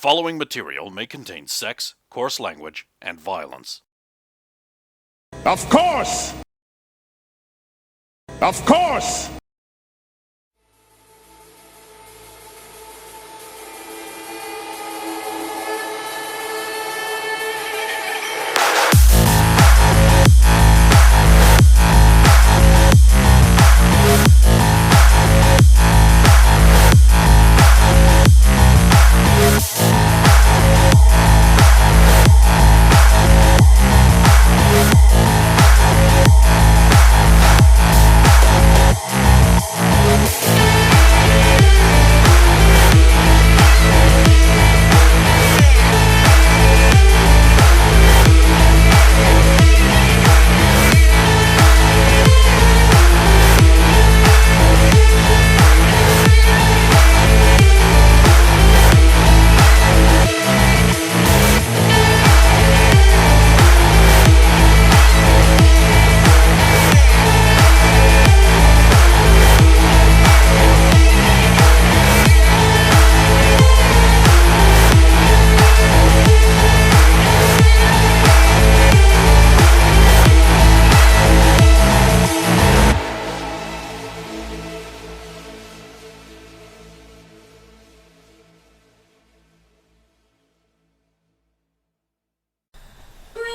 following material may contain sex, coarse language, and violence. Of course! Of course!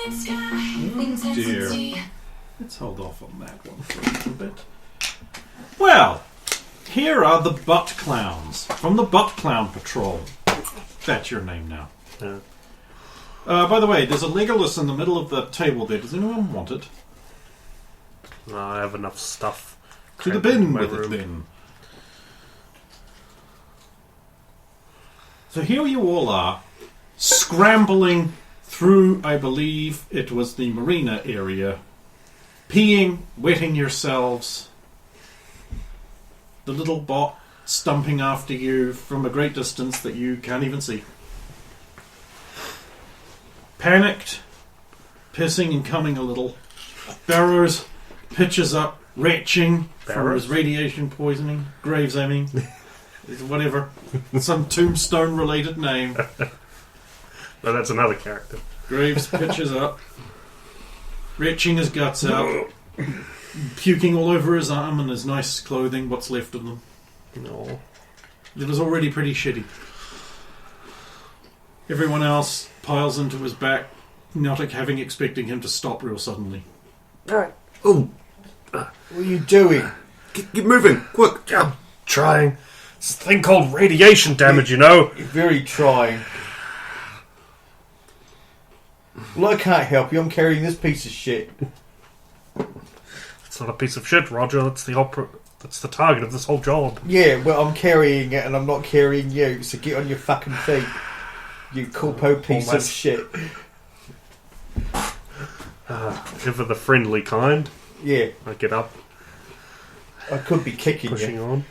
Oh dear. Let's hold off on that one for a little bit. Well, here are the Butt Clowns from the Butt Clown Patrol. That's your name now. Yeah. By the way, there's a Legolas in the middle of the table there. Does anyone want it? No, I have enough stuff. To the bin with it, then. So here you all are, scrambling through, I believe it was the marina area, peeing, wetting yourselves, the little bot stumping after you from a great distance that you can't even see. Panicked, pissing and coming a little. Barrows pitches up, retching for his radiation poisoning. Graves, I mean. Whatever. Some tombstone related name. No, that's another character. Graves pitches up, retching his guts out, puking all over his arm and his nice clothing, what's left of them. No. It was already pretty shitty. Everyone else piles into his back, not expecting him to stop real suddenly. Alright. Oh, What are you doing? get moving, quick. I'm trying. It's a thing called radiation damage, you know. You're very trying. Well, I can't help you. I'm carrying this piece of shit. It's not a piece of shit, Roger. That's the target of this whole job. Yeah, well, I'm carrying it and I'm not carrying you, so get on your fucking feet. You corpo piece of shit. Ever the friendly kind. Yeah, I get up, I could be kicking pushing you. on.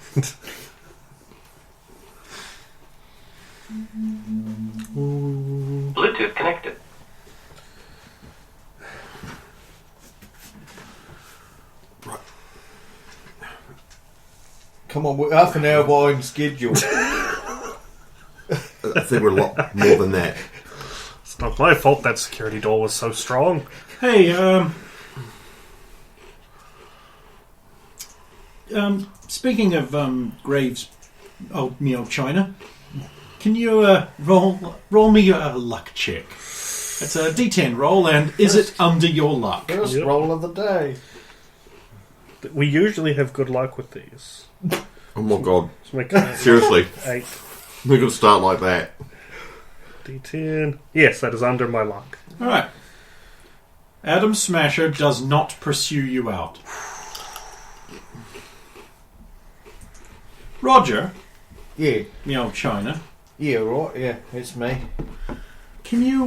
Bluetooth connected. Come on, we're half an hour behind schedule. I think we're a lot more than that. It's not my fault that security door was so strong. Hey, speaking of Graves, old China, can you roll me a luck check? It's a D10 roll, and is it under your luck? First Yep. roll of the day. We usually have good luck with these. Oh my god. So make it Seriously, 8 we're going to start like that. D10. Yes, that is under my luck. Alright. Adam Smasher does not pursue you out. Roger, Yeah, China, yeah, right, yeah, it's me. can you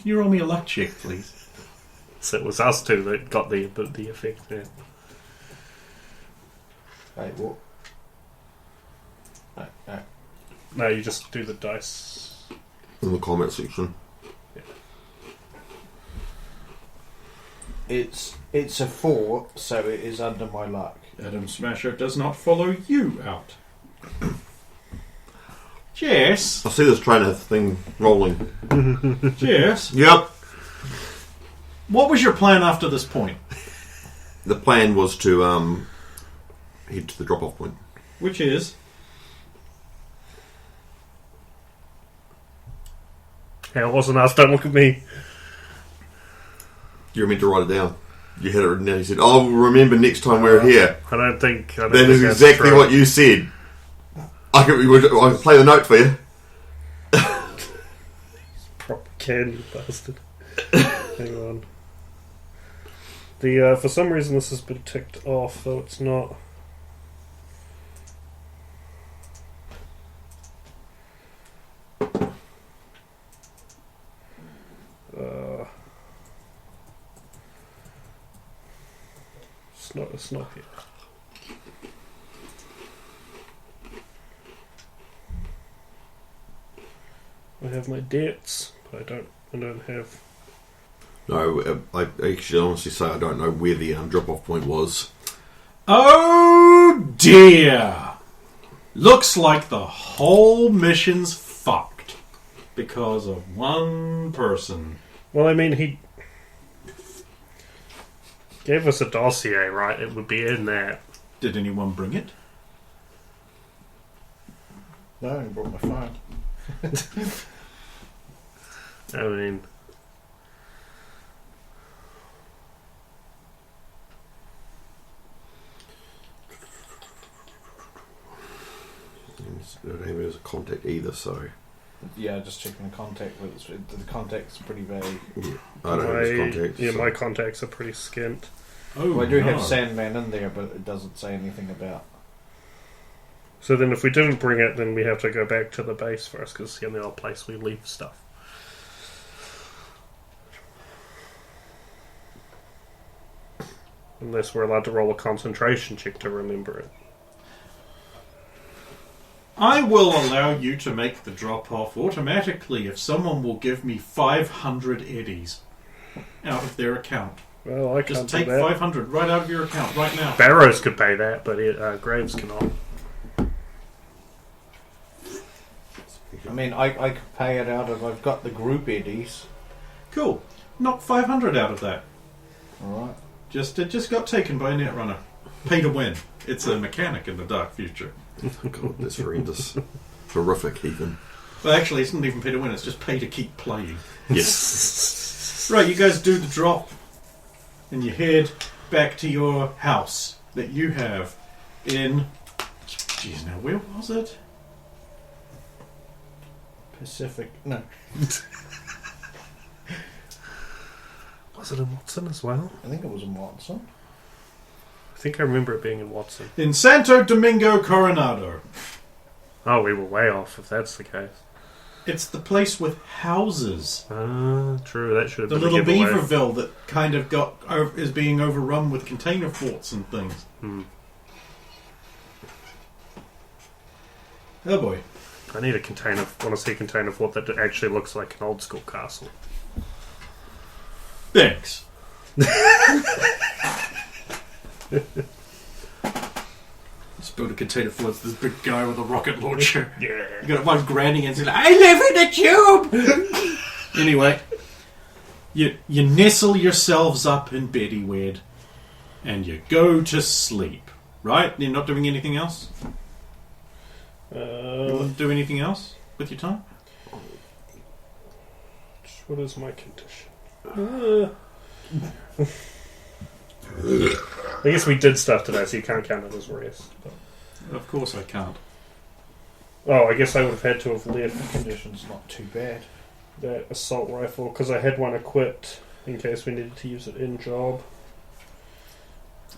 roll me a luck check, please? So it was us two that got the effect there. Wait, what? No. No, you just do the dice. In the comment section. It's a 4, so it is under my luck. Adam Smasher does not follow you out. Jess? I see this trainer thing rolling. Jess? Yep. What was your plan after this point? The plan was to head to the drop-off point. Which is? Yeah, it wasn't us. Don't look at me. You were meant to write it down. You had it written down. You said, "Oh, remember next time we're here." I don't think That is that's exactly true. what you said. I can play the note for you. Proper candy bastard. Hang on. The for some reason this has been ticked off, though it's not. It's not here. I have my dates, but I don't have. No, I actually honestly say I don't know where the drop-off point was. Oh dear! Looks like the whole mission's fucked because of one person. Well, I mean, he gave us a dossier, right? It would be in there. Did anyone bring it? No, I brought my phone. I mean, I don't have it as a contact either, so Yeah, just checking the contact. The contact's pretty vague. yeah, I don't have his contact. yeah, so. my contacts are pretty skint. Oh, Well, I do no. have Sandman in there, but it doesn't say anything about. So then, if we didn't bring it, then we have to go back to the base first, because it's the only other place we leave stuff. Unless we're allowed to roll a concentration check to remember it. I will allow you to make the drop-off automatically if someone will give me 500 eddies out of their account. Well, I Just can't take do that. 500 right out of your account right now. Barrows could pay that, but Graves cannot. I mean, I could pay it out of. I've got the group eddies. Cool. Knock 500 out of that. Alright. It just got taken by a netrunner. Pay to win. It's a mechanic in the dark future. God, that's horrendous. Horrific, even. Well, actually, it's not even pay to win. It's just pay to keep playing. Yes. Right, you guys do the drop, and you head back to your house that you have in. Jeez, now where was it? Pacific. No. Was it in Watson as well? I think it was in Watson. I think I remember it being in Watson. In Santo Domingo Coronado. Oh, we were way off if that's the case. It's the place with houses. Ah, true. That should have The been little a giveaway. Beaverville that kind of is being overrun with container forts and things. Oh boy. I need want to see a container fort that actually looks like an old school castle. Thanks. Just build a container fort. This big guy with a rocket launcher. Yeah. You got one grinding and saying, "I live in a tube." Anyway, you nestle yourselves up in Beddywed, and you go to sleep. Right? You're not doing anything else. You wouldn't do anything else with your time. What is my condition? I guess we did stuff today, so you can't count it as rest. But... Of course I can't. Oh, I guess I would have had to have left Condition's not too bad. that assault rifle, because I had one equipped in case we needed to use it in job.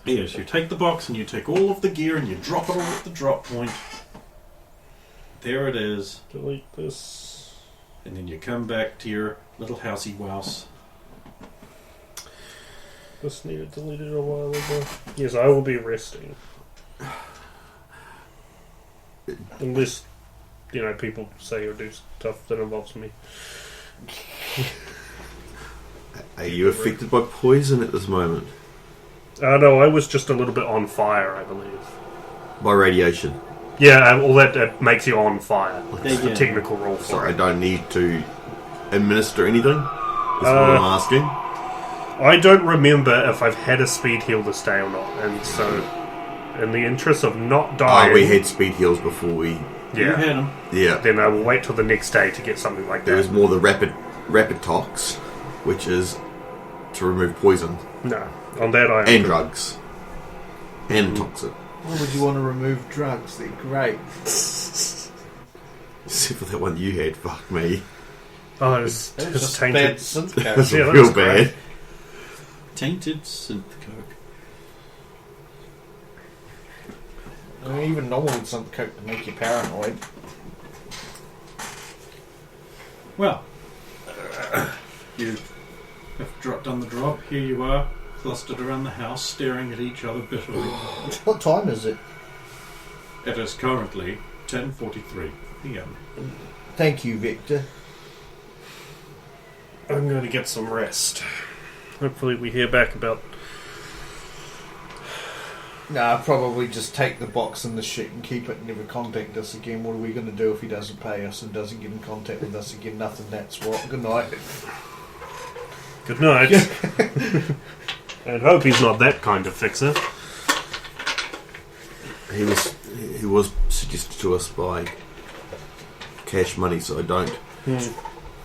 Yes, you take the box and you take all of the gear and you drop it all at the drop point. There it is. Delete this. And then you come back to your little housey wouse. This needed deleted a while ago. Yes, I will be resting. Unless, people say or do stuff that involves me. Are you affected by poison at this moment? No, I was just a little bit on fire, I believe. By radiation? Yeah, all that makes you on fire. It's the Yeah. technical rule So for I it. don't need to administer anything? Is what I'm asking. I don't remember if I've had a speed heal this day or not, and so, in the interest of not dying... Oh, we had speed heals before we... You Yeah. had him. Yeah. Then I will wait till the next day to get something like There that. was more the rapid tox, which is to remove poison No. On that I... and drugs. And toxic. Why would you want to remove drugs? They're great. Except for that one you had, fuck me. Oh, it's It was just just bad tainted... synth It code. was Yeah, that real was great. bad. Tainted synth coke. I mean, even normal synth coke to make you paranoid. Well, you have done the drop. Here you are, clustered around the house, staring at each other bitterly. What time is it? It is currently 10:43 p.m. Thank you, Victor. I'm going to get some rest. Hopefully we hear back about... Nah, I'll probably just take the box and the shit and keep it and never contact us again. What are we going to do if he doesn't pay us and doesn't get in contact with us again? Nothing, that's what. Good night. Good night. And hope he's not that kind of fixer. He was suggested to us by Cash Money, so I don't.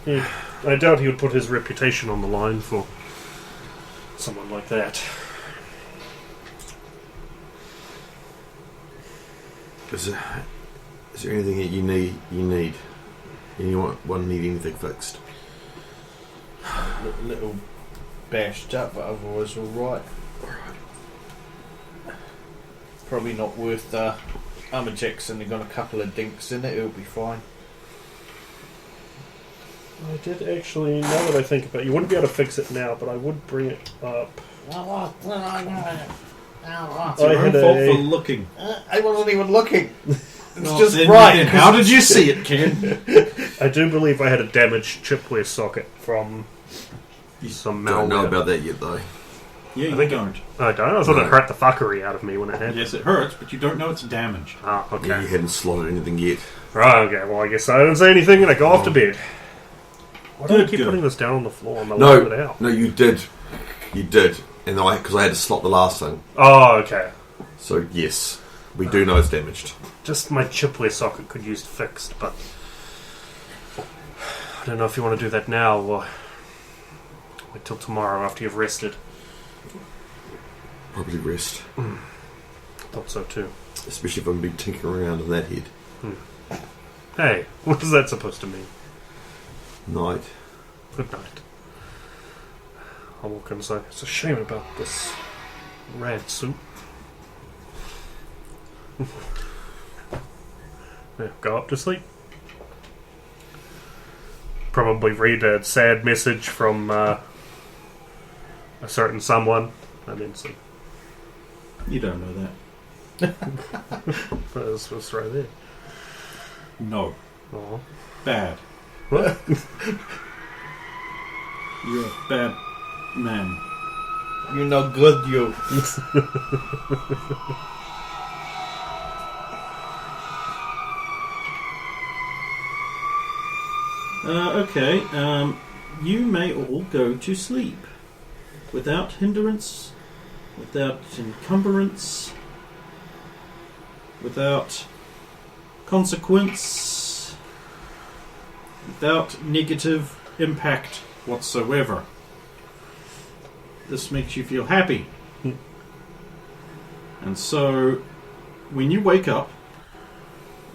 Yeah. I doubt he would put his reputation on the line for someone like that. Is there anything that you need? Anyone need anything fixed? Little bashed up, but otherwise alright. Probably not worth Armour Jackson. They've got a couple of dinks in it, it'll be fine. I did actually, now that I think about it, you wouldn't be able to fix it now, but I would bring it up. It's I your own had fault a- for looking. I wasn't even looking. It's Well, just then- right. then how did you see it, Ken? I do believe I had a damaged chipware socket from some malware. Don't know about that yet, though. Yeah, you think- don't. I don't. I thought No. it hurt the fuckery out of me when it happened. Yes, it hurts, but you don't know it's damaged. Ah, okay. Yeah, you hadn't slotted anything yet. Right, okay. Well, I guess I didn't say anything and I go off to bed. Why do I Good, keep good. putting this down on the floor and I leave it No, out? no, you did. You did. And because I had to slot the last thing. Oh, okay. So, yes. We do know it's damaged. Just my chipware socket could use fixed, but I don't know if you want to do that now or wait till tomorrow after you've rested. Probably rest. Thought so too. Especially if I'm been tinkering around in that head. Hey, what is that supposed to mean? Night. Good night. I'll walk inside. It's a shame about this rad suit. Yeah, go up to sleep. Probably read a sad message from a certain someone and then sleep. You don't know that. That's what's right there. No. Oh. Bad. What? You're a bad man. You're not good, you. Okay, you may all go to sleep. Without hindrance, without encumbrance, without consequence, without negative impact whatsoever. This makes you feel happy. And so, when you wake up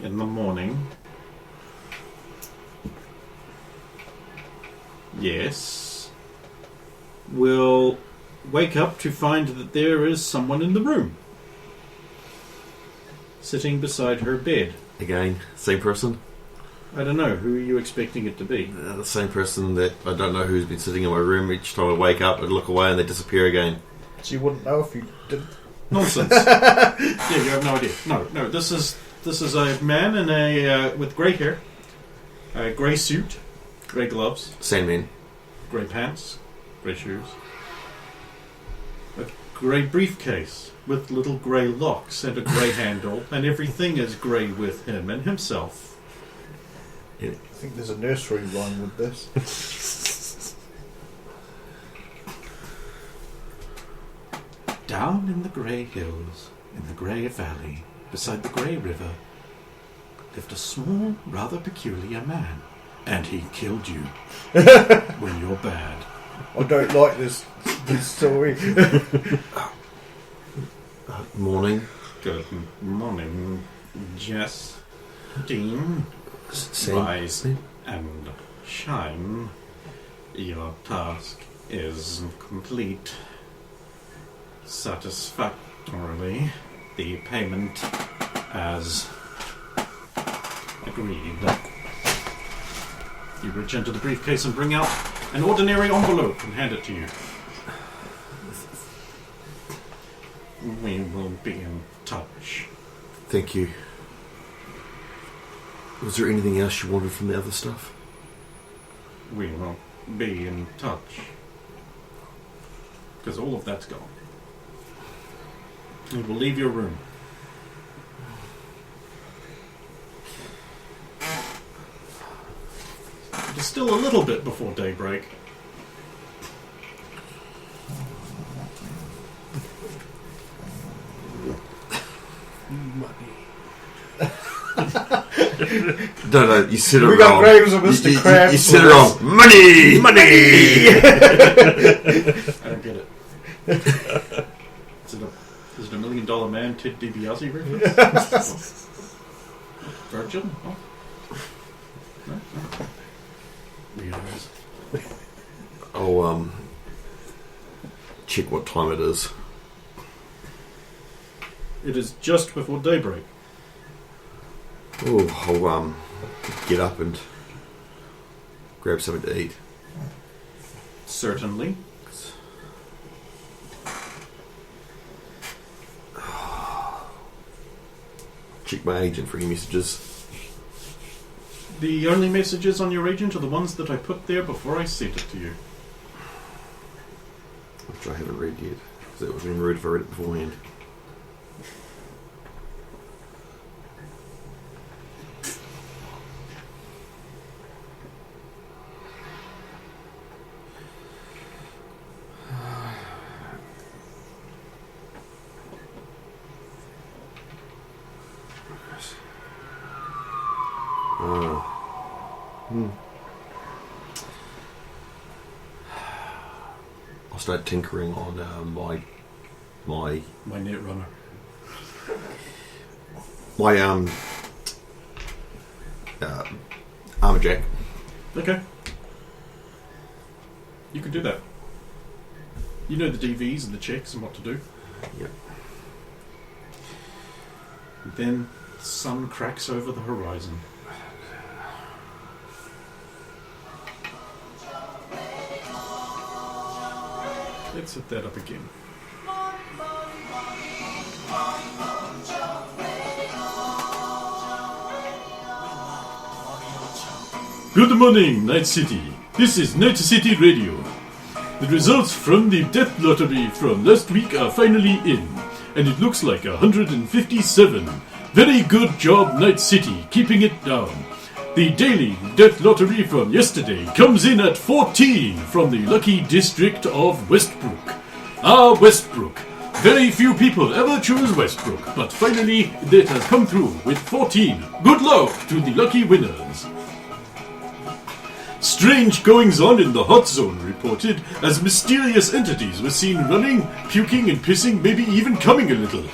in the morning, yes, we'll wake up to find that there is someone in the room, sitting beside her bed. Again, same person? I don't know, who are you expecting it to be? The same person that I don't know who's been sitting in my room. Each time I wake up, I look away and they disappear again. So you wouldn't know if you didn't. Nonsense. Yeah, you have no idea. No, this is a man in a with grey hair, a grey suit, grey gloves, Sandman. grey pants, grey shoes, a grey briefcase with little grey locks and a grey handle, and everything is grey with him and himself. I think there's a nursery rhyme with this. Down in the grey hills, in the grey valley, beside the grey river, lived a small, rather peculiar man. And he killed you when you're bad. I don't like this story. Morning. Good morning, Jess. Dean. Rise and shine. Your task is complete. Satisfactorily. The payment as agreed. You reach into the briefcase and bring out an ordinary envelope and hand it to you. We will be in touch. Thank you. Was there anything else you wanted from the other stuff? We will be in touch. Because all of that's gone. We will leave your room. It is still a little bit before daybreak. No, you said it We wrong. got graves of Mr. Krabs. You said it wrong. Money! Money! I don't get it. Is it a $1 Million Man Ted DiBiase reference? Virgin? Oh. No? Weirdos. I'll check what time it is. It is just before daybreak. Oh, I'll get up and grab something to eat. Certainly. Check my agent for any messages. The only messages on your agent are the ones that I put there before I sent it to you. Which I haven't read yet. Because it would have been rude if I read it beforehand. I'll start tinkering on my Netrunner. armor jack. Okay. You can do that. You know the DVs and the checks and what to do. Yep. Then the sun cracks over the horizon. Let's hit that up again. Good morning, Night City. This is Night City Radio. The results from the death lottery from last week are finally in, and it looks like 157. Very good job, Night City, keeping it down. The daily death lottery from yesterday comes in at 14 from the lucky district of Westbrook. Ah, Westbrook. Very few people ever choose Westbrook, but finally it has come through with 14. Good luck to the lucky winners. Strange goings-on in the hot zone reported as mysterious entities were seen running, puking and pissing, maybe even coming a little.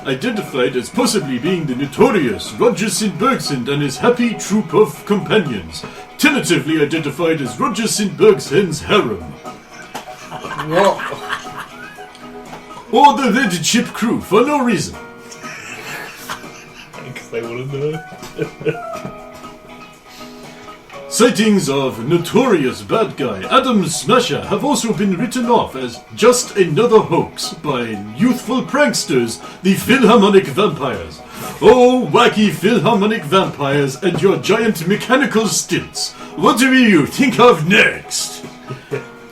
Identified as possibly being the notorious Rogerson Burghsend and his happy troop of companions. Tentatively identified as Rogerson Burghsend's harem. What? Or the Red Chip Krew for no reason. Because they want to know. Sightings of notorious bad guy Adam Smasher have also been written off as just another hoax by youthful pranksters, the Philharmonic Vampires. Oh, wacky Philharmonic Vampires and your giant mechanical stilts. What do you think of next?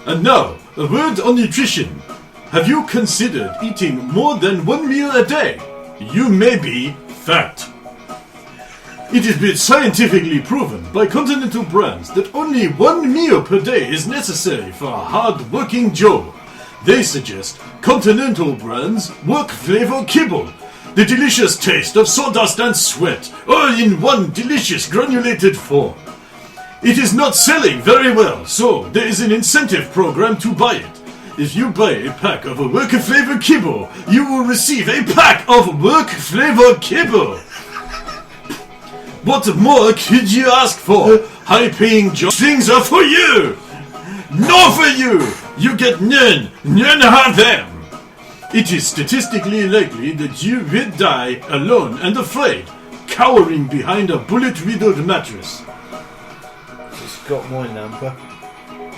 And now, A word on nutrition. Have you considered eating more than one meal a day? You may be fat. It has been scientifically proven by Continental brands that only one meal per day is necessary for a hard-working Joe. They suggest Continental brands work flavor kibble, the delicious taste of sawdust and sweat, all in one delicious granulated form. It is not selling very well, so there is an incentive program to buy it. If you buy a pack of a work flavor kibble, you will receive a pack of work flavor kibble. What more could you ask for? High-paying jobs. Things are for you. No for you. You get none. None of them. It is statistically likely that you will die alone and afraid, cowering behind a bullet-riddled mattress. She's got my number.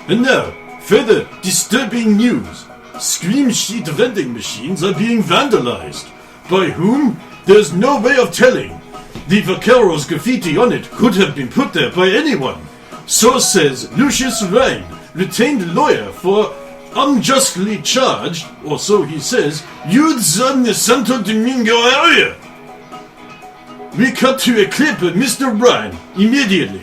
And now, further disturbing news. Scream sheet vending machines are being vandalized. By whom? There's no way of telling. The Vaquero's graffiti on it could have been put there by anyone. So says Lucius Rhine, retained lawyer for unjustly charged, or so he says, youths on the Santo Domingo area. We cut to a clip of Mr. Rhine immediately.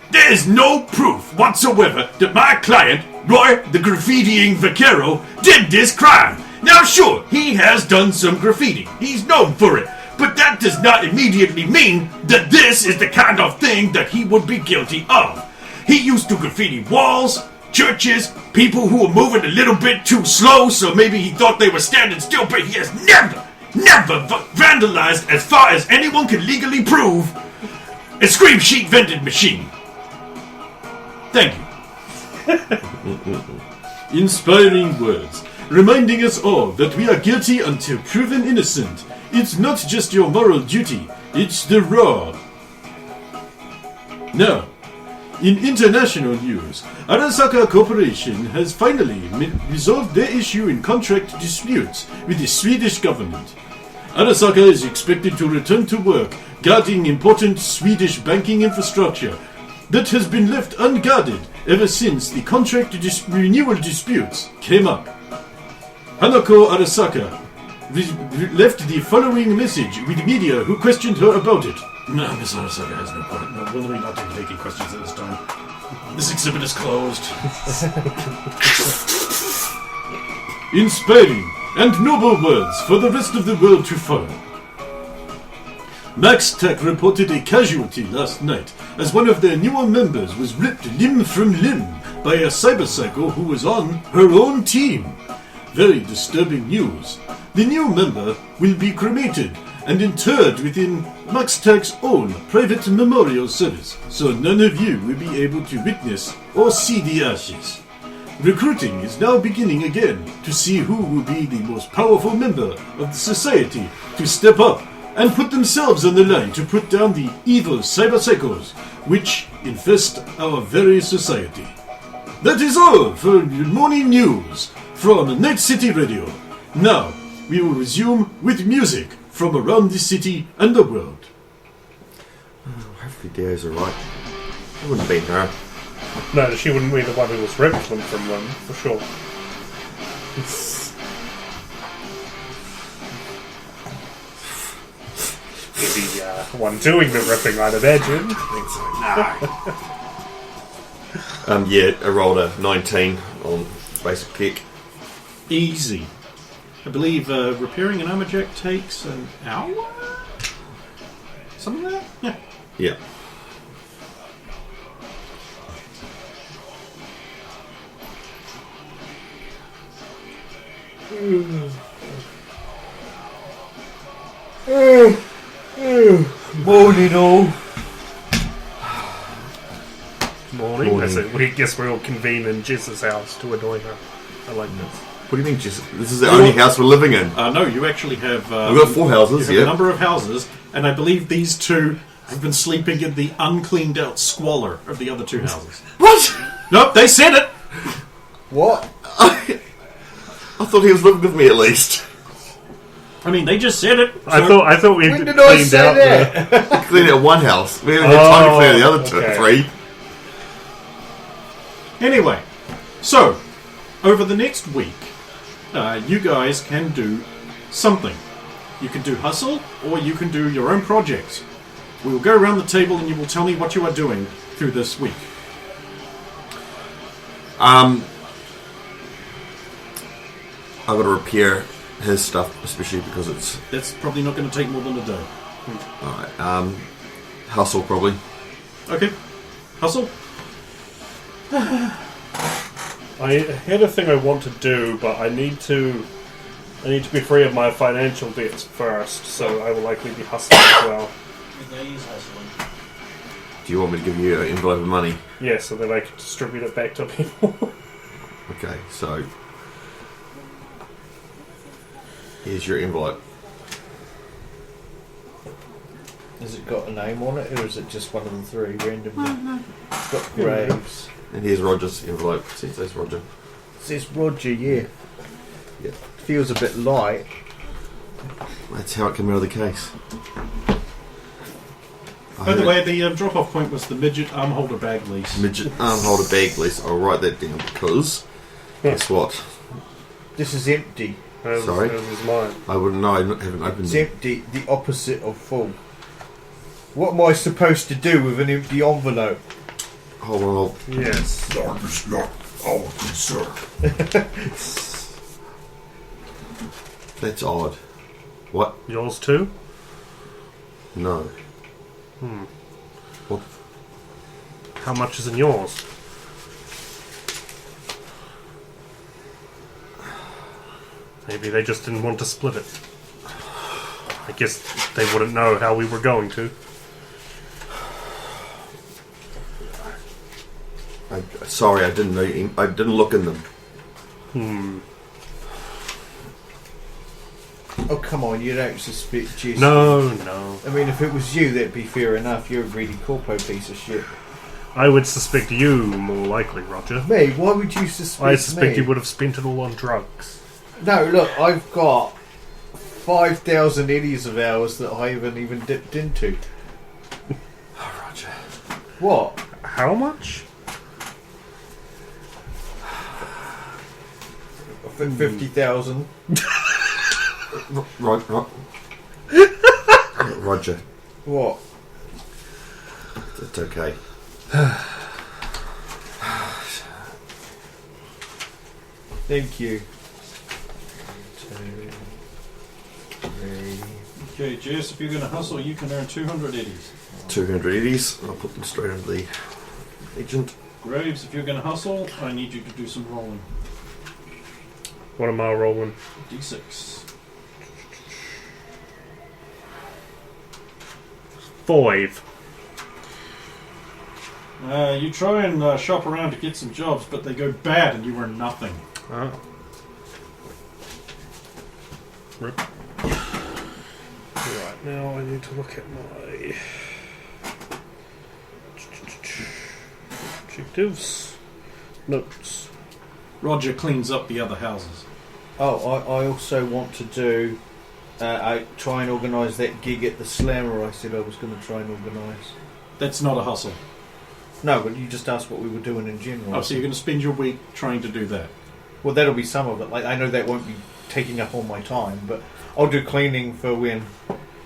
There is no proof whatsoever that my client, Roy the graffitiing Vaquero, did this crime. Now sure, he has done some graffiti. He's known for it. But that does not immediately mean that this is the kind of thing that he would be guilty of. He used to graffiti walls, churches, people who were moving a little bit too slow, so maybe he thought they were standing still, but he has never vandalized, as far as anyone can legally prove, a scream sheet vending machine. Thank you. Inspiring words, reminding us all that we are guilty until proven innocent. It's not just your moral duty, it's the law. Now, in international news, Arasaka Corporation has finally resolved their issue in contract disputes with the Swedish government. Arasaka is expected to return to work guarding important Swedish banking infrastructure that has been left unguarded ever since the contract renewal disputes came up. Hanako Arasaka left the following message with media who questioned her about it. No, Miss Arasaka has no point. No, we're not taking questions at this time. This exhibit is closed. Inspiring and noble words for the rest of the world to follow. Max Tech reported a casualty last night as one of their newer members was ripped limb from limb by a cyberpsycho who was on her own team. Very disturbing news. The new member will be cremated and interred within Max Tech's own private memorial service, so none of you will be able to witness or see the ashes. Recruiting is now beginning again to see who will be the most powerful member of the society to step up and put themselves on the line to put down the evil cyberpsychos which infest our very society. That is all for morning news from Night City Radio. Now, we will resume with music from around the city and the world. Hopefully Dio's alright. It wouldn't be her. No, she wouldn't be the one who was ripped them from them, for sure. The one doing the ripping, I'd imagine. Yeah, I rolled a 19 on basic kick. Easy. I believe repairing an armor jack takes an hour? Something like that? Yeah. Yeah. Morning all. Morning. I guess we all convene in Jess's house to annoy her. I like this. What do you mean, just this is the only house we're living in? No, you actually have... We've got 4 houses, you have a number of houses, and I believe these two have been sleeping in the uncleaned out squalor of the other 2 houses. What? Nope, they said it! What? I thought he was living with me at least. I mean, they just said it. So I thought we When cleaned did I out say that? We cleaned out 1 house. We haven't had time to clean out the other okay. 3. Anyway, so, over the next week, you guys can do something. You can do hustle, or you can do your own projects. We will go around the table and you will tell me what you are doing through this week. I've got to repair his stuff, especially because it's... That's probably not going to take more than a day. Alright, hustle, probably. Okay. Hustle? I had a thing I want to do, but I need to be free of my financial debts first, so I will likely be hustling as well. Do you want me to give you an envelope of money? Yeah, so that I can distribute it back to people. Okay, so... Here's your envelope. Has it got a name on it, or is it just one of the three randomly? It's got Graves. And here's Roger's envelope. See, it says Roger. It says Roger, yeah. Yeah. Feels a bit light. That's how it came out of the case. By the way, the drop-off point was the midget arm holder bag lease. Midget arm holder bag list. I'll write that down because... Guess what? This is empty. Sorry? That was mine. I wouldn't know. I haven't opened It's it. empty, the opposite of full. What am I supposed to do with an empty envelope? Oh, well... Yes. Dark is not our concern. That's odd. What? Yours too? No. What? How much is in yours? Maybe they just didn't want to split it. I guess they wouldn't know how we were going to. Sorry, I didn't know. I didn't look in them. Oh, come on, you don't suspect Jesse. No. I mean, if it was you, that'd be fair enough. You're a greedy corpo piece of shit. I would suspect you more likely, Roger. Me? Why would you suspect me? I suspect you would have spent it all on drugs. No, look, I've got 5,000 eddies of hours that I haven't even dipped into. Oh, Roger. What? How much? 50,000. Roger. What? It's okay. Thank you. 2, 3. Okay, Jess, if you're going to hustle, you can earn 200 eddies. 200 eddies. I'll put them straight into the agent. Graves, if you're going to hustle, I need you to do some rolling. What am I rolling? D6. 5. You try and shop around to get some jobs, but they go bad and you earn nothing. Oh. Rip. Right, now I need to look at my objectives. Notes. Roger cleans up the other houses. Oh, I also want to do... I try and organise that gig at the Slammer I said I was going to try and organise. That's not a hustle. No, but you just asked what we were doing in general. Oh, so you're going to spend your week trying to do that? Well, that'll be some of it. Like, I know that won't be taking up all my time, but I'll do cleaning for when...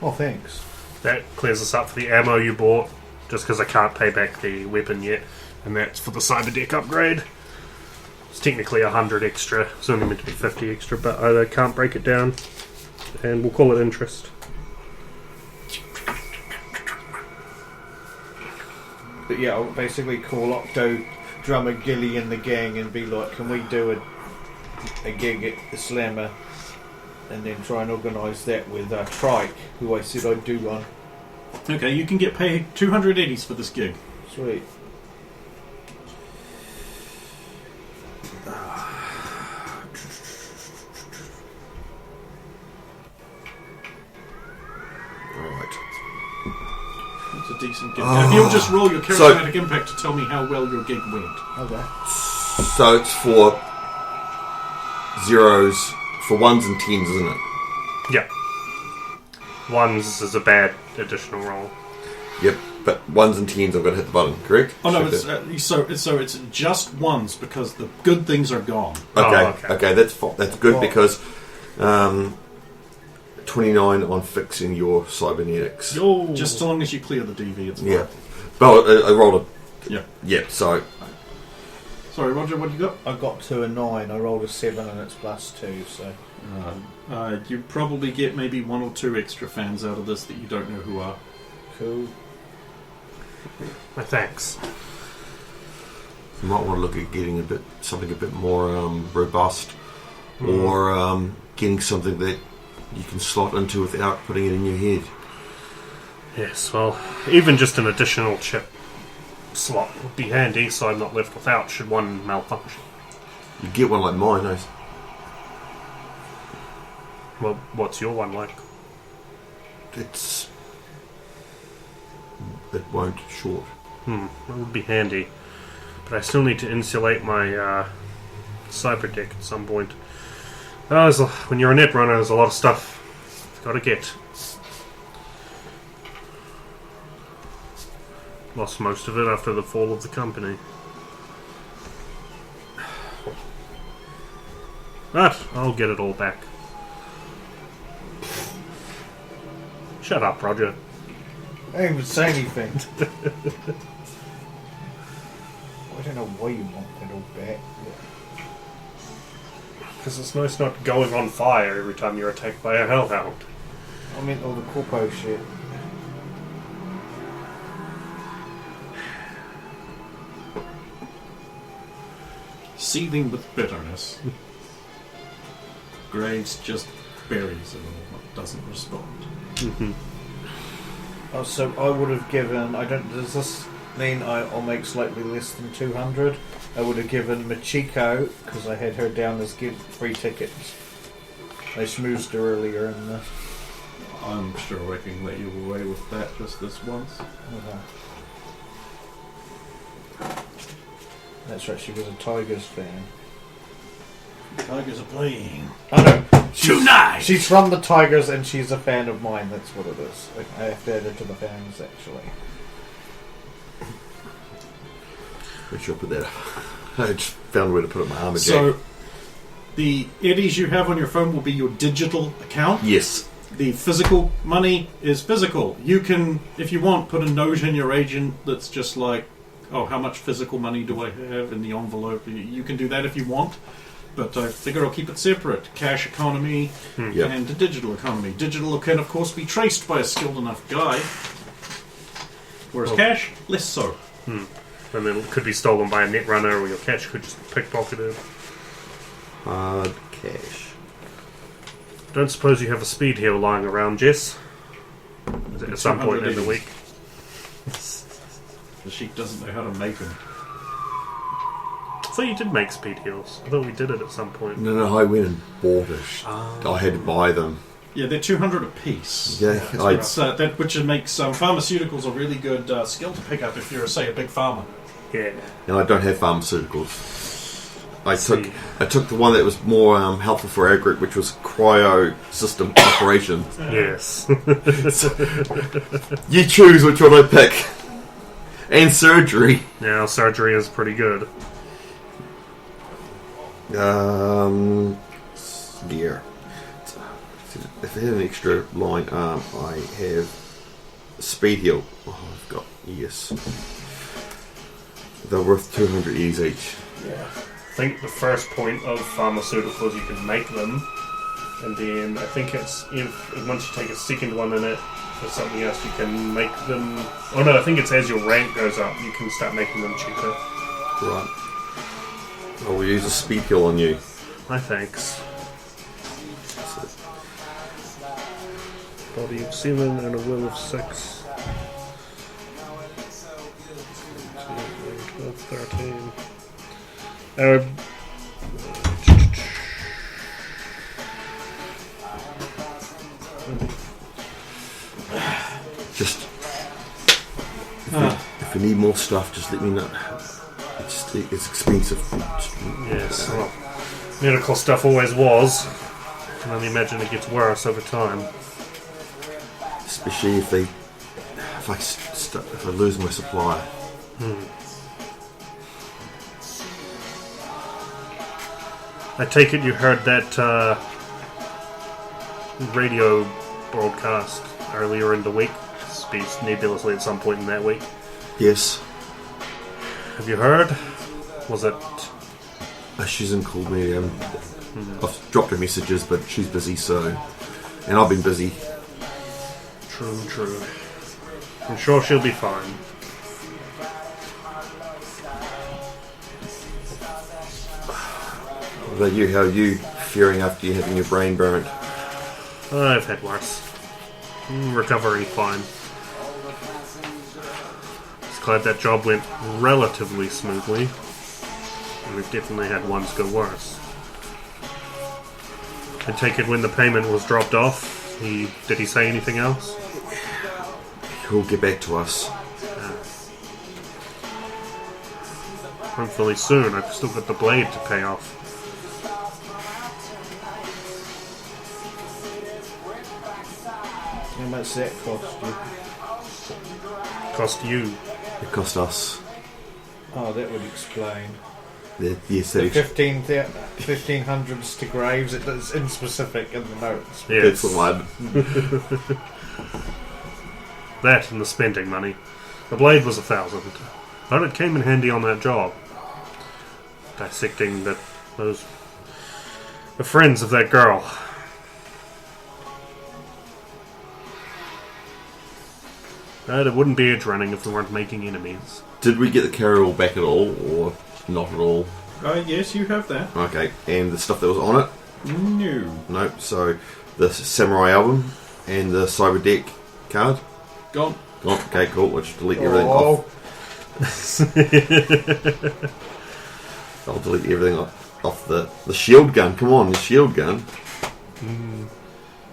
Oh, thanks. That clears us up for the ammo you bought, just because I can't pay back the weapon yet, and that's for the cyber deck upgrade. It's technically 100 extra. It's only meant to be 50 extra, but I can't break it down, and we'll call it interest. But yeah, I'll basically call Octo, drummer Gilly and the gang and be like, can we do a gig at the Slammer? And then try and organise that with Trike, who I said I'd do one. Okay, you can get paid 200 eddies for this gig. Sweet. Alright. It's a decent gig. If you'll just roll your charismatic impact to tell me how well your gig went. Okay. So it's for zeros, for ones and tens, isn't it? Yeah. Ones is a bad additional roll. Yep, but 1s and 10s I've got to hit the button, correct? Oh no, So it's just ones because the good things are gone. Okay, that's good Oh. because 29 on fixing your cybernetics. Yo. Just so long as you clear the DV, it's fine. Yeah. But I rolled a... Yeah. Yeah, so... Sorry, Roger, what you got? I got to a 9. I rolled a 7 and it's +2. So You probably get maybe 1 or 2 extra fans out of this that you don't know who are. cool. My thanks. You might want to look at getting something a bit more robust, or getting something that you can slot into without putting it in your head. Yes, well, even just an additional chip slot would be handy, so I'm not left without should one malfunction. You get one like mine, eh? Well, what's your one like? It won't short. That would be handy. But I still need to insulate my cyber deck at some point. When you're a net runner, there's a lot of stuff you've got to get. Lost most of it after the fall of the company. But I'll get it all back. Shut up, Roger. I didn't even say anything. I don't know why you want it all back. Because it's nice not going on fire every time you're attacked by a hellhound. I meant all the corpo shit. Seething with bitterness. Graves just buries it all, doesn't respond. Oh, so I would have given. Does this mean I'll make slightly less than 200? I would have given Machiko because I had her down as free tickets. I schmoozed her earlier in the. I'm sure I can let you away with that just this once. That's right. She was a Tigers fan. Tigers are playing. I know. Tonight! She's from the Tigers and she's a fan of mine. That's what it is. I have to add her to the fans actually. Make sure I put that up. I just found a way to put up my armor jack. So, the eddies you have on your phone will be your digital account. Yes. The physical money is physical. You can, if you want, put a note in your agent that's just like, oh, how much physical money do I have in the envelope? You can do that if you want. But I figure I'll keep it separate. Cash economy and the digital economy. Digital can, of course, be traced by a skilled enough guy. Whereas cash, less so. And then it could be stolen by a net runner, or your cash could just be pickpocketed. Hard cash. Don't suppose you have a speed heal lying around, Jess? At some point in the 200 week. The sheep doesn't know how to make them. I thought you did make speed heals. I thought we did it at some point. No, I went and bought it. I had to buy them. Yeah, they're 200 apiece. Yeah, Which makes pharmaceuticals a really good skill to pick up if you're, say, a big farmer. Yeah. And I don't have pharmaceuticals. I took the one that was more helpful for our group, which was cryo system operation. Yes. You choose which one I pick. And surgery. Now, surgery is pretty good. Gear. If I had an extra line arm, I have speed heal. Oh, I've got They're worth 200 E's each. Yeah. I think the first point of pharmaceuticals, you can make them, and then I think it's once you take a second one in it or something else, you can make them. Oh no, I think it's as your rank goes up, you can start making them cheaper. Right. I will use a speed heal on you. My thanks. Body of 7 and a will of 6. 12, 13. Just if you need more stuff, just let me know. It's expensive. Yes, well, medical stuff always was. I can only imagine it gets worse over time. Especially if they if I lose my supply. I take it you heard that radio broadcast earlier in the week. Speaks nebulously at some point in that week. Yes. Have you heard? Was it... She hasn't called me. I've dropped her messages, but she's busy, so... And I've been busy. True. I'm sure she'll be fine. What about you? How are you faring after you having your brain burnt? I've had worse. Recovery fine. Just glad that job went relatively smoothly. And we've definitely had ones go worse. I take it when the payment was dropped off, did he say anything else? He'll get back to us. Hopefully soon. I've still got the blade to pay off. How much that cost you? Cost you. It cost us. Oh, that would explain. Yes, The that 1500s to graves, it's in specific in the notes. that's the one. That and the spending money. The blade was 1,000. But it came in handy on that job. Dissecting the friends of that girl. But it wouldn't be edge running if we weren't making enemies. Did we get the carryall back at all, or not at all? Yes, you have that. Okay, and the stuff that was on it? No. Nope. So the Samurai album and the Cyber Deck card? Gone. Gone. Okay, cool. We'll just delete everything off. I'll delete everything off the shield gun. Come on, the shield gun.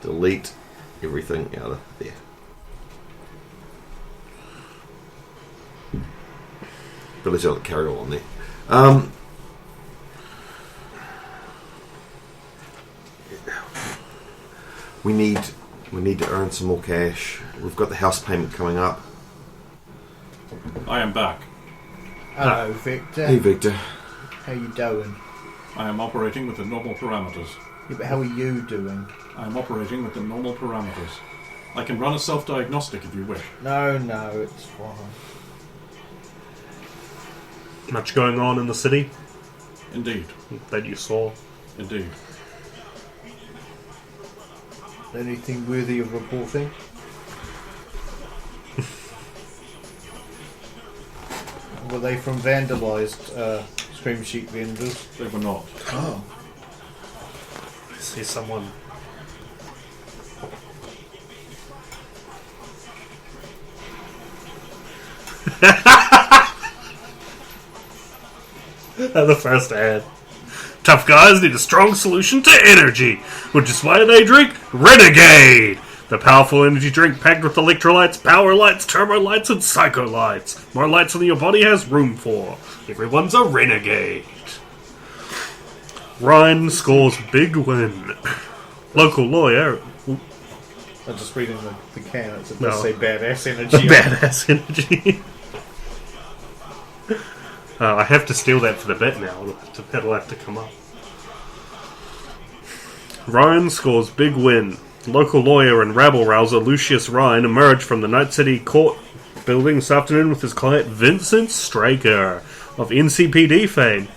Delete everything out of there. But let's not carry on there. We need to earn some more cash. We've got the house payment coming up. I am back. Hello, Victor. Hey, Victor. How you doing? I am operating with the normal parameters. Yeah, but how are you doing? I am operating with the normal parameters. I can run a self-diagnostic if you wish. No, it's fine. Much going on in the city Indeed. that you saw. Indeed. Anything worthy of reporting? Were they from vandalised stream sheet vendors? They were not. Oh. I see someone. The first ad. Tough guys need a strong solution to energy, which is why they drink Renegade, the powerful energy drink packed with electrolytes, power lights, turbo lights, and psycho lights. More lights than your body has room for. Everyone's a renegade. Ryan scores big win. Local lawyer. I'm just reading the can. It does No. say badass energy. Badass energy. I have to steal that for the bit now. That'll have to come up. Ryan scores big win. Local lawyer and rabble-rouser Lucius Ryan emerged from the Night City Court building this afternoon with his client Vincent Straker of NCPD fame.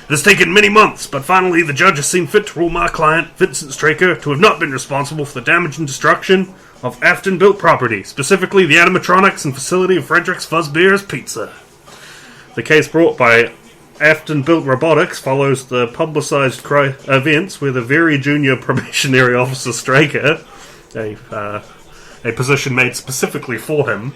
It has taken many months, but finally the judge has seen fit to rule my client, Vincent Straker, to have not been responsible for the damage and destruction of Afton-built property, specifically the animatronics and facility of Frederick's Fuzzbeer's Pizza. The case brought by Afton-built robotics follows the publicised events where the very junior probationary officer Straker, a position made specifically for him,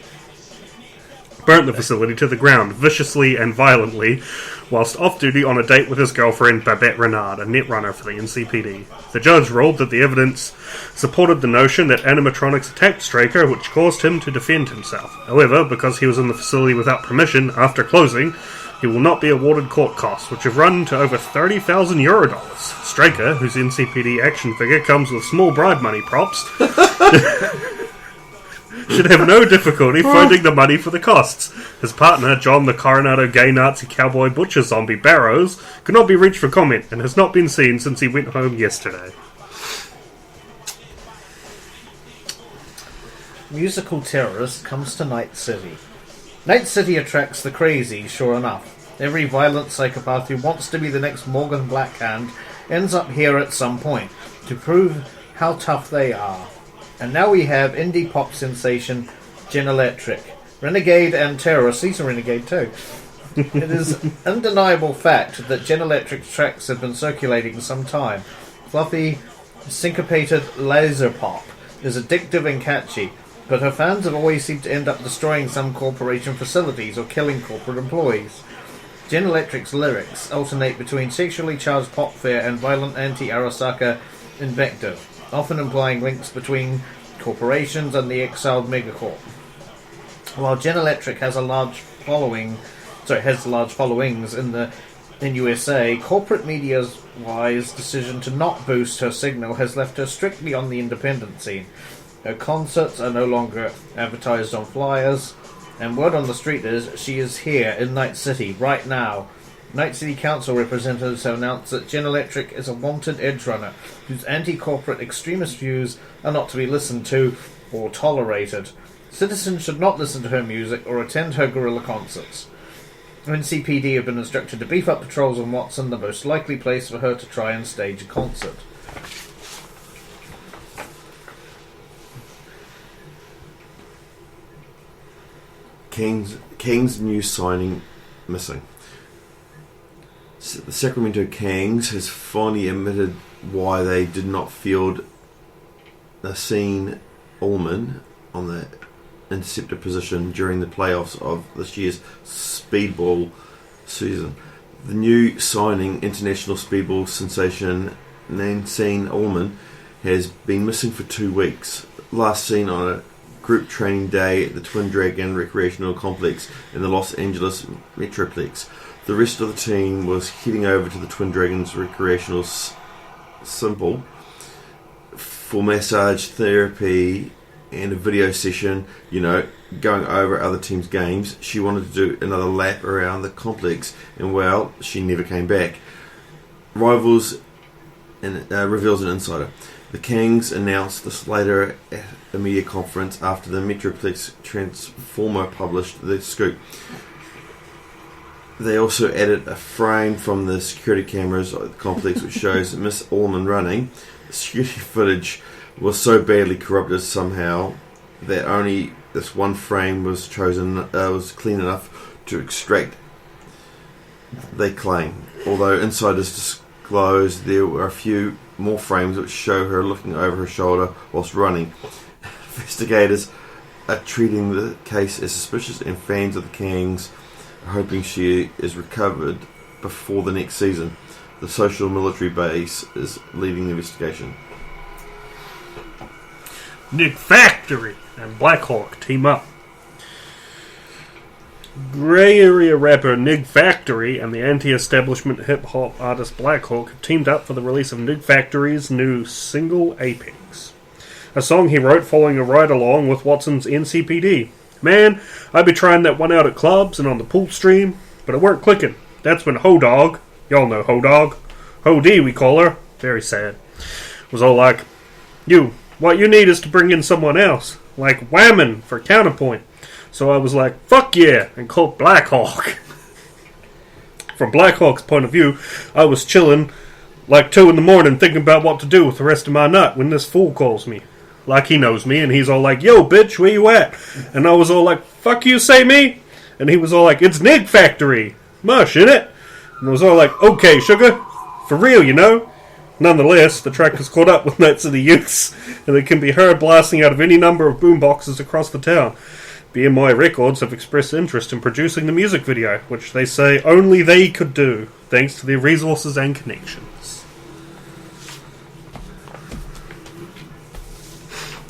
burnt the facility to the ground viciously and violently whilst off-duty on a date with his girlfriend Babette Renard, a netrunner for the NCPD. The judge ruled that the evidence supported the notion that animatronics attacked Straker, which caused him to defend himself. However, because he was in the facility without permission after closing, he will not be awarded court costs, which have run to over 30,000 euro. Straker, whose NCPD action figure comes with small bribe money props, should have no difficulty finding the money for the costs. His partner, John the Coronado gay Nazi cowboy butcher zombie Barrows, could not be reached for comment and has not been seen since he went home yesterday. Musical terrorist comes to Night City. Night City attracts the crazy, sure enough. Every violent psychopath who wants to be the next Morgan Blackhand ends up here at some point, to prove how tough they are. And now we have indie pop sensation Gen Electric. Renegade and terrorist, he's a renegade too. It is an undeniable fact that Gen Electric's tracks have been circulating some time. Fluffy, syncopated laser pop is addictive and catchy, but her fans have always seemed to end up destroying some corporation facilities or killing corporate employees. Gen Electric's lyrics alternate between sexually charged pop fare and violent anti-Arasaka invective, often implying links between corporations and the exiled megacorp. While Gen Electric has large followings in USA, corporate media's wise decision to not boost her signal has left her strictly on the independent scene. Her concerts are no longer advertised on flyers, and word on the street is she is here in Night City right now. Night City Council representatives have announced that Gen Electric is a wanted edge-runner whose anti-corporate extremist views are not to be listened to or tolerated. Citizens should not listen to her music or attend her guerrilla concerts. NCPD have been instructed to beef up patrols on Watson, the most likely place for her to try and stage a concert. King's new signing missing. The Sacramento Kings has finally admitted why they did not field Nassim Ullman on the interceptor position during the playoffs of this year's speedball season. The new signing, international speedball sensation Nassim Ullman, has been missing for 2 weeks. Last seen on a group training day at the Twin Dragon Recreational Complex in the Los Angeles Metroplex. The rest of the team was heading over to the Twin Dragons Recreational Simple for massage therapy and a video session, going over other teams' games. She wanted to do another lap around the complex, and well, she never came back. Rivals and reveals an insider. The Kings announced this later at a media conference after the Metroplex Transformer published the scoop. They also added a frame from the security cameras at the complex which shows Miss Ullman running. The security footage was so badly corrupted somehow that only this one frame was chosen, was clean enough to extract, they claim. Although insiders disclosed there were a few more frames which show her looking over her shoulder whilst running. Investigators are treating the case as suspicious, and fans of the Kings are hoping she is recovered before the next season. The social military base is leading the investigation. Nick Factory and Blackhawk team up. Grey area rapper Nig Factory and the anti-establishment hip-hop artist Blackhawk have teamed up for the release of Nig Factory's new single Apex, a song he wrote following a ride-along with Watson's NCPD. Man, I'd be trying that one out at clubs and on the pool stream, but it weren't clicking. That's when Ho-Dog, y'all know Ho-Dog, Ho-D we call her, very sad, was all like, what you need is to bring in someone else, like Whammon for counterpoint. So I was like, fuck yeah, and called Blackhawk. From Blackhawk's point of view, I was chilling like 2 a.m. thinking about what to do with the rest of my nut when this fool calls me. Like he knows me, and he's all like, yo, bitch, where you at? And I was all like, fuck you, say me? And he was all like, it's Nig Factory. Mush, innit? And I was all like, okay, sugar. For real, Nonetheless, the track has caught up with Night City youths, and it can be heard blasting out of any number of boomboxes across the town. BMI Records have expressed interest in producing the music video, which they say only they could do, thanks to their resources and connections.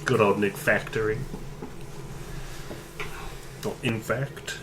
Good old Nick Factory. Or in fact.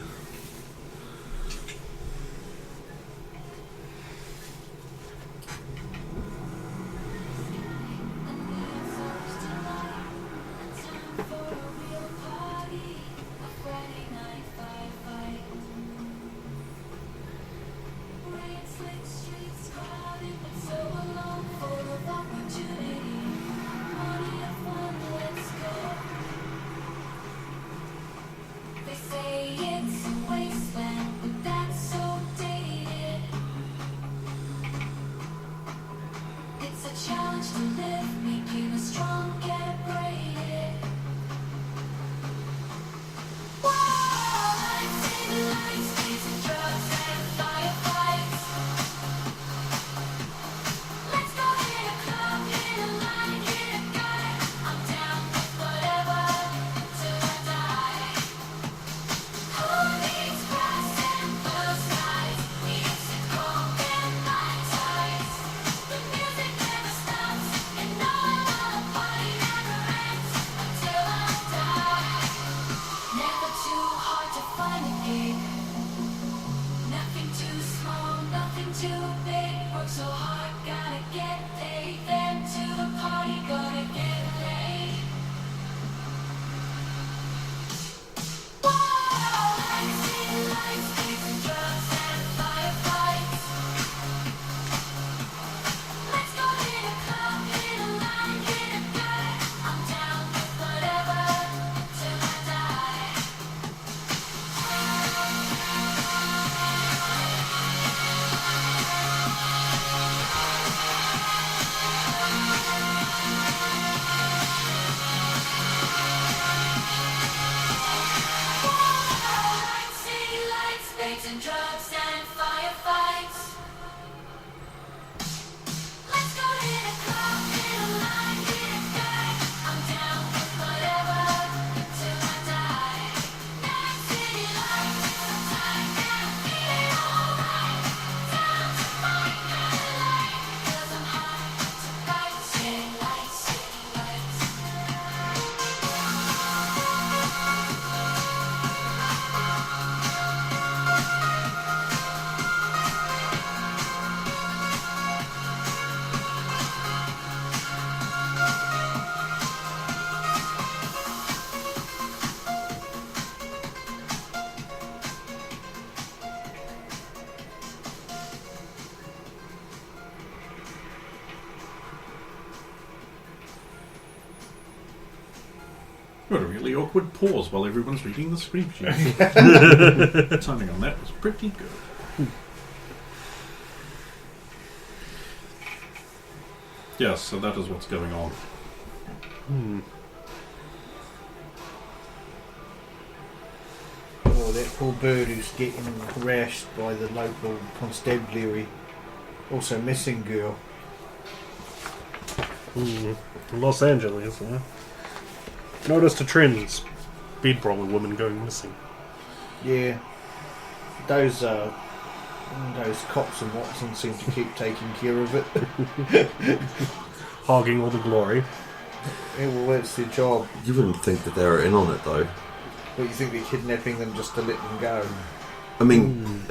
find a gig. Nothing too small, nothing too big. Work so hard, gotta get paid. Then to the party, gotta get laid. Whoa, lights, city lights, gigs and drugs and firefights. Let's go hit a club, hit a line, hit a guy. I'm down with whatever till I die. Lights, city lights, babes and drugs and firefights. Let's go hit a club, hit a line, hit a guy. I'm down with whatever till I die. Night city lights, some time and I'm feeling alright. Time to find my light, 'cause I'm hot to fight. City lights, city lights. Got a really awkward pause while everyone's reading the screen sheet. Timing on that was pretty good. Yes, so that is what's going on. Oh, that poor bird who's getting harassed by the local constabulary. Also missing girl. Los Angeles, huh? Noticed a trend. Speed brawler woman going missing. Yeah. Those cops and Watson seem to keep taking care of it. Hogging all the glory. Yeah, well, that's their job. You wouldn't think that they were in on it, though. But you think they're kidnapping them just to let them go? I mean,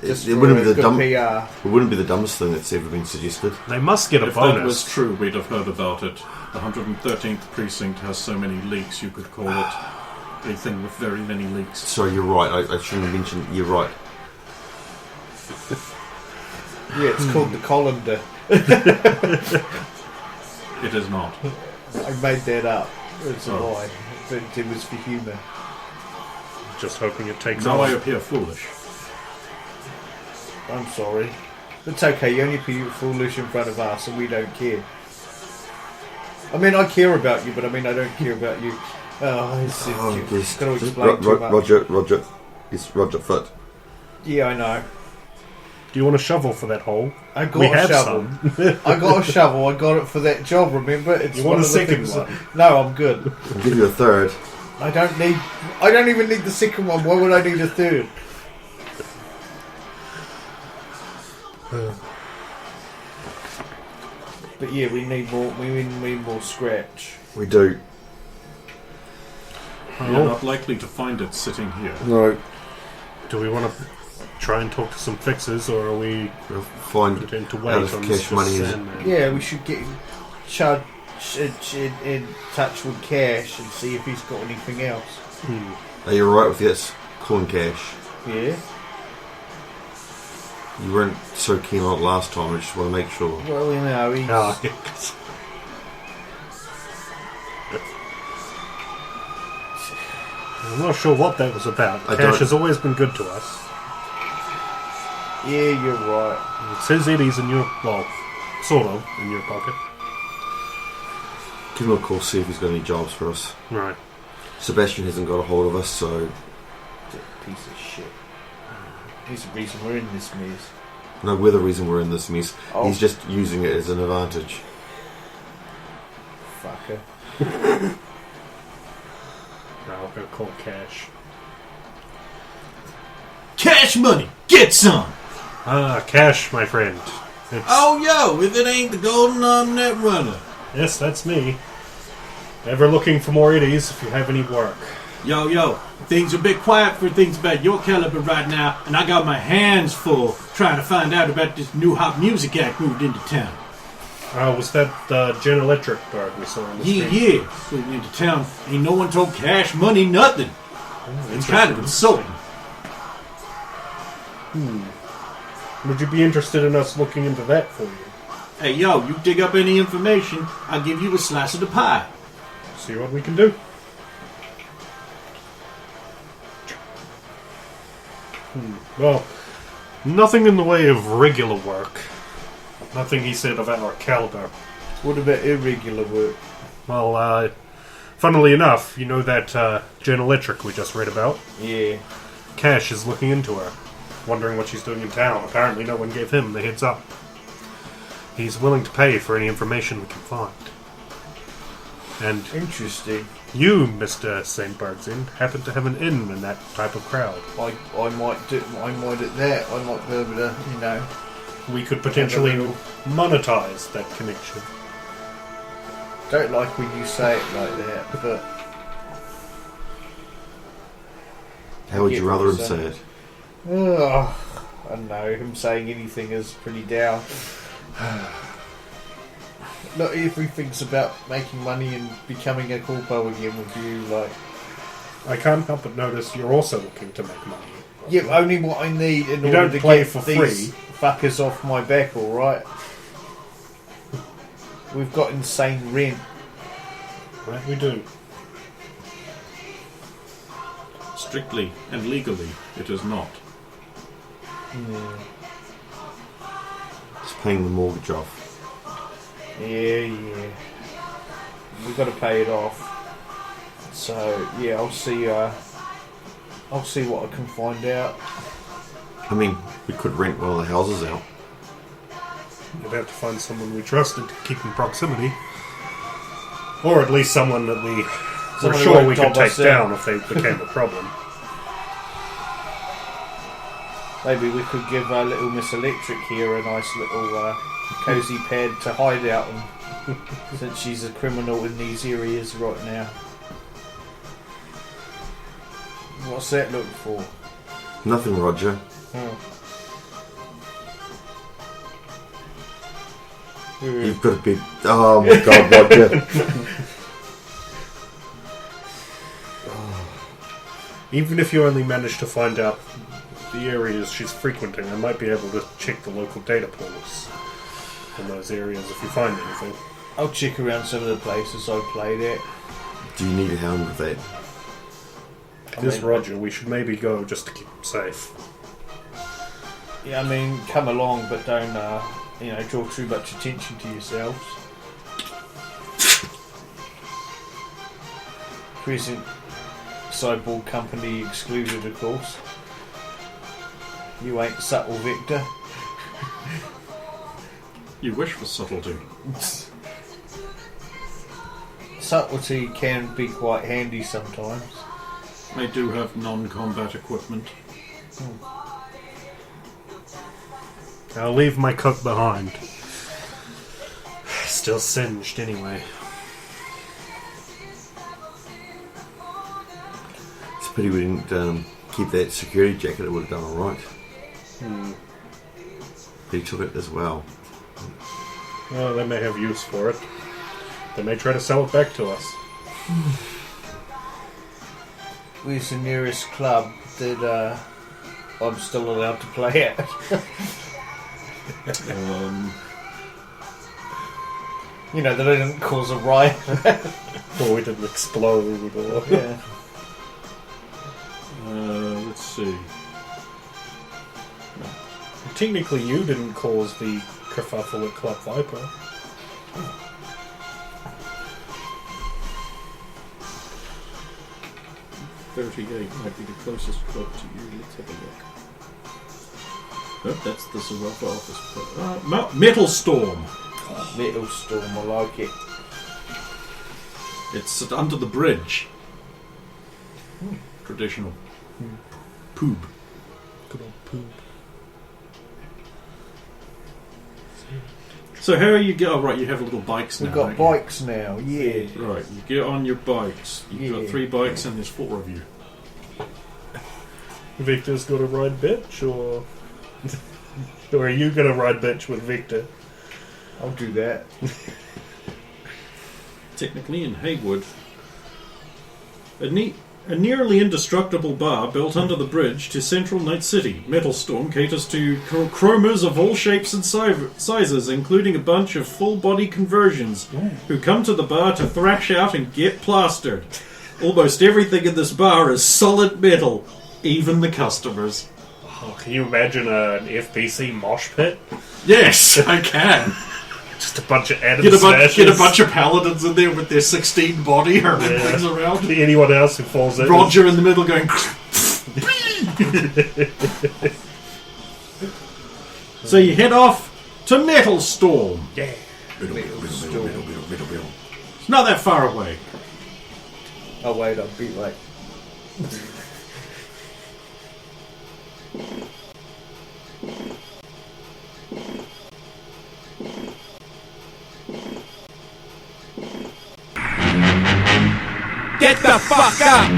Just it for wouldn't be the good dumb. PR. It wouldn't be the dumbest thing that's ever been suggested. They must get a If that was bonus. true, we'd have heard about it. The 113th precinct has so many leaks, you could call it a thing with very many leaks. Sorry, you're right. I shouldn't have mentioned. You're right. Yeah, it's called the colander. It is not. I made that up. It's a Oh. lie. But it was for humour. Just hoping it takes Now I off. appear foolish. I'm sorry. It's okay, you only be foolish in front of us and we don't care. I mean, I care about you, but I mean, I don't care about you. Oh, it's Yes. got to explain too much. Roger. It's Roger Foot. Yeah, I know. Do you want a shovel for that hole? I got We a have shovel. I got a shovel. I got it for that job. Remember? It's You want one a of the second things one? No, I'm good. I'll give you a third. I don't even need the second one. Why would I need a third? But yeah, we need more. We need more scratch. We do. You're not likely to find it sitting here. No. Do we want to try and talk to some fixers, or are we We'll find content to out wait if on cash this money is. Sandman? Yeah, we should get in touch with Cash and see if he's got anything else. Are you alright with this? Calling cash. Yeah. You weren't so keen on it last time. I just want to make sure. Well, you know, he's. Ah, yeah. I'm not sure what that was about. I Cash don't- has always been good to us. Yeah, you're right. It says Eddie's in your, well, sort of, in your pocket. Give him a call, see if he's got any jobs for us. Right. Sebastian hasn't got a hold of us, so Piece of shit. He's the reason we're in this mess. no, we're the reason we're in this mess. Oh. He's just using it as an advantage. Fucker. No, I'm going to call Cash. Cash money, get some! Ah, Cash, my friend. It's, Oh, yo, if it ain't the golden arm net runner. yes, that's me. Ever looking for more Eddies if you have any work. Yo, things are a bit quiet for things about your caliber right now, and I got my hands full trying to find out about this new hot music act moved into town. Was that the Gen Electric bird we saw in the street? Yeah. Moved into town. Ain't no one told Cash Money nothing. It's kind of insulting. Would you be interested in us looking into that for you? Hey, yo, you dig up any information, I'll give you a slice of the pie. See what we can do. Well, nothing in the way of regular work. Nothing he said of our caliber. What about irregular work? Well, funnily enough, you know that Gen Electric we just read about? Yeah. Cash is looking into her, wondering what she's doing in town. Apparently no one gave him the heads up. He's willing to pay for any information we can find. And Interesting. you, Mr. St. Burghsend, happen to have an in that type of crowd. I might at that. I might be able to, you know. We could potentially monetize that connection. Don't like when you say it like that, but How would get you rather what him you're say saying. it? I don't know. Him saying anything is pretty down. Not everything's about making money and becoming a corpo again with you. Like, I can't help but notice you're also looking to make money. yeah, only what I need in You order don't to play get for these free. fuckers off my back. All right. We've got insane rent. Right, we do. Strictly and legally, it is not. It's paying the mortgage off. Yeah. We've got to pay it off. So yeah, I'll see. I'll see what I can find out. I mean, we could rent one of the houses out. You'd have to find someone we trusted to keep in proximity. Or at least someone that we were Someone who sure won't we could dob take us in. down if they became a problem. Maybe we could give little Miss Electric here a nice little cozy pad to hide out in, since she's a criminal in these areas right now. What's that look for? Nothing, Roger. You've got to be. Oh my god, Roger. Even if you only manage to find out the areas she's frequenting, I might be able to check the local data pools in those areas if you find anything. I'll check around some of the places I played at. Do you need a helm with that? This Roger, we should maybe go just to keep him safe. Yeah, I mean, come along, but don't, draw too much attention to yourselves. Present Cyborg Company excluded, of course. You ain't subtle, Victor. You wish for subtlety. Subtlety can be quite handy sometimes. I do have non-combat equipment. I'll leave my coat behind. Still singed anyway. It's a pity we didn't keep that security jacket. It would have done alright. But he took it as well. Well, they may have use for it. They may try to sell it back to us. Where's the nearest club that I'm still allowed to play at? You know, that I didn't cause a riot. Or we didn't explode, or... Yeah. Let's see. Technically, you didn't cause the kerfuffle at Club Viper. .38 might be the closest club to you. Let's have a look. Oh, that's the Zarafa office club. Metal Storm. Metal Storm, I like it. It's under the bridge. Traditional. Poob. Good old poop. So how you get? Oh, right, you have little bikes now. We've got don't you? bikes now, yeah. Right, you get on your bikes. You've got Yeah. 3 bikes and there's 4 of you. Victor's got to ride bitch, or are you going to ride bitch with Victor? I'll do that. Technically in Haywood. A nearly indestructible bar built under the bridge to central Night City. Metal Storm caters to chromers of all shapes and sizes, including a bunch of full-body conversions who come to the bar to thrash out and get plastered. Almost everything in this bar is solid metal, even the customers. Oh, can you imagine an FBC mosh pit? Yes, I can. Just a bunch of Adam Get a Smashes. bunch of paladins in there with their 16 body hurling things around. Anyone else who falls in. Roger in the middle going. So you head off to Metal Storm. Yeah. It's not that far away. Oh wait, I'll be like... Get the fuck up.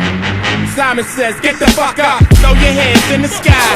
Simon says, get the fuck up. Throw your hands in the sky.